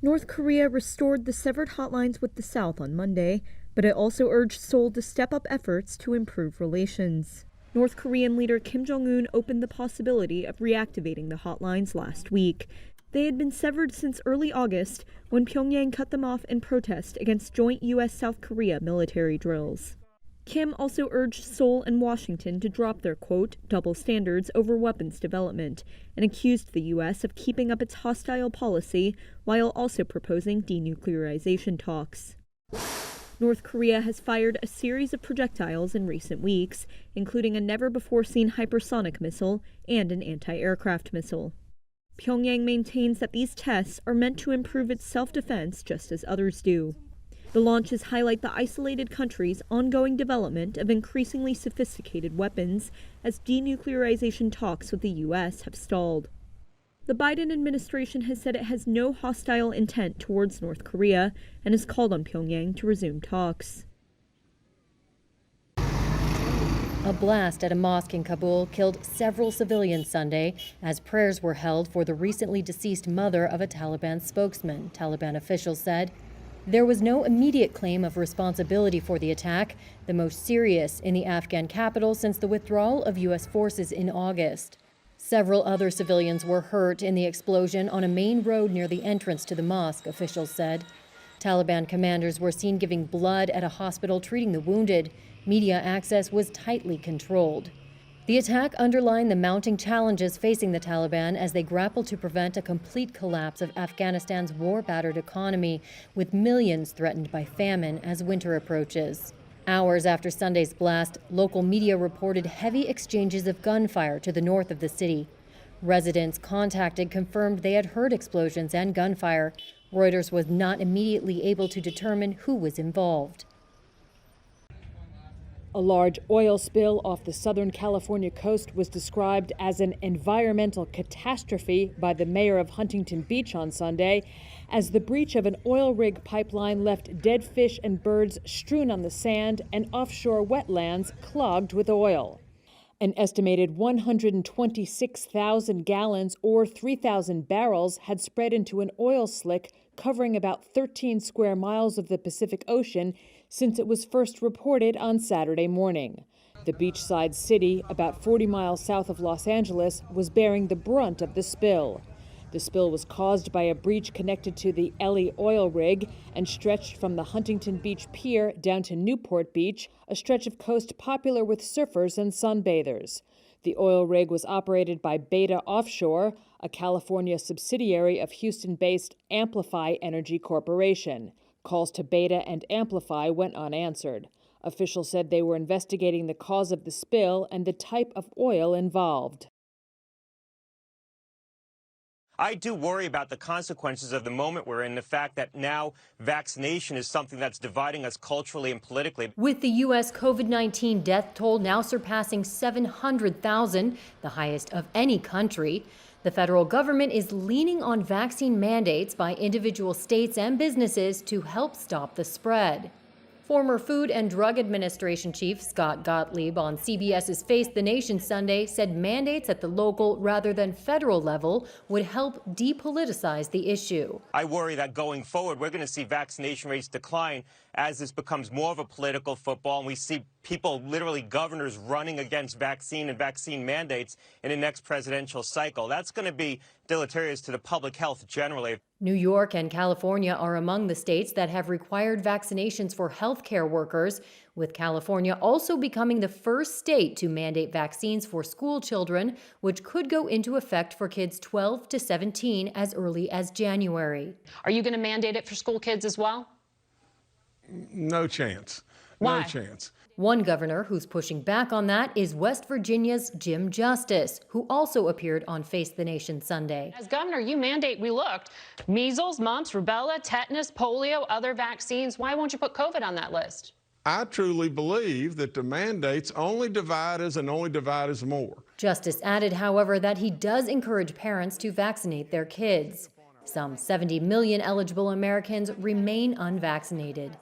North Korea restored the severed hotlines with the South on Monday, but it also urged Seoul to step up efforts to improve relations. North Korean leader Kim Jong-un opened the possibility of reactivating the hotlines last week. They had been severed since early August, when Pyongyang cut them off in protest against joint U.S.-South Korea military drills. Kim also urged Seoul and Washington to drop their, quote, double standards over weapons development, and accused the U.S. of keeping up its hostile policy while also proposing denuclearization talks. North Korea has fired a series of projectiles in recent weeks, including a never-before-seen hypersonic missile and an anti-aircraft missile. Pyongyang maintains that these tests are meant to improve its self-defense just as others do. The launches highlight the isolated country's ongoing development of increasingly sophisticated weapons as denuclearization talks with the U.S. have stalled. The Biden administration has said it has no hostile intent towards North Korea and has called on Pyongyang to resume talks. A blast at a mosque in Kabul killed several civilians Sunday as prayers were held for the recently deceased mother of a Taliban spokesman, Taliban officials said. There was no immediate claim of responsibility for the attack, the most serious in the Afghan capital since the withdrawal of U.S. forces in August. Several other civilians were hurt in the explosion on a main road near the entrance to the mosque, officials said. Taliban commanders were seen giving blood at a hospital treating the wounded. Media access was tightly controlled. The attack underlined the mounting challenges facing the Taliban as they grapple to prevent a complete collapse of Afghanistan's war-battered economy, with millions threatened by famine as winter approaches. Hours after Sunday's blast, local media reported heavy exchanges of gunfire to the north of the city. Residents contacted confirmed they had heard explosions and gunfire. Reuters was not immediately able to determine who was involved. A large oil spill off the Southern California coast was described as an environmental catastrophe by the mayor of Huntington Beach on Sunday, as the breach of an oil rig pipeline left dead fish and birds strewn on the sand and offshore wetlands clogged with oil. An estimated 126,000 gallons or 3,000 barrels had spread into an oil slick covering about 13 square miles of the Pacific Ocean since it was first reported on Saturday morning. The beachside city, about 40 miles south of Los Angeles, was bearing the brunt of the spill. The spill was caused by a breach connected to the Ellie oil rig and stretched from the Huntington Beach Pier down to Newport Beach, a stretch of coast popular with surfers and sunbathers. The oil rig was operated by Beta Offshore, a California subsidiary of Houston-based Amplify Energy Corporation. Calls to Beta and Amplify went unanswered. Officials said they were investigating the cause of the spill and the type of oil involved. I do worry about the consequences of the moment we're in, the fact that now vaccination is something that's dividing us culturally and politically. With the U.S. COVID-19 death toll now surpassing 700,000, the highest of any country, the federal government is leaning on vaccine mandates by individual states and businesses to help stop the spread. Former Food and Drug Administration Chief Scott Gottlieb on CBS's Face the Nation Sunday said mandates at the local rather than federal level would help depoliticize the issue. I worry that going forward, we're going to see vaccination rates decline as this becomes more of a political football, and we see people, literally governors, running against vaccine and vaccine mandates in the next presidential cycle. That's going to be deleterious to the public health generally. New York and California are among the states that have required vaccinations for healthcare workers, with California also becoming the first state to mandate vaccines for school children, which could go into effect for kids 12 to 17 as early as January. Are you going to mandate it for school kids as well? No chance. Why? No chance. One governor who's pushing back on that is West Virginia's Jim Justice, who also appeared on Face the Nation Sunday. As governor, you mandate, we looked, measles, mumps, rubella, tetanus, polio, other vaccines. Why won't you put COVID on that list? I truly believe that the mandates only divide us and only divide us more. Justice added, however, that he does encourage parents to vaccinate their kids. Some 70 million eligible Americans remain unvaccinated.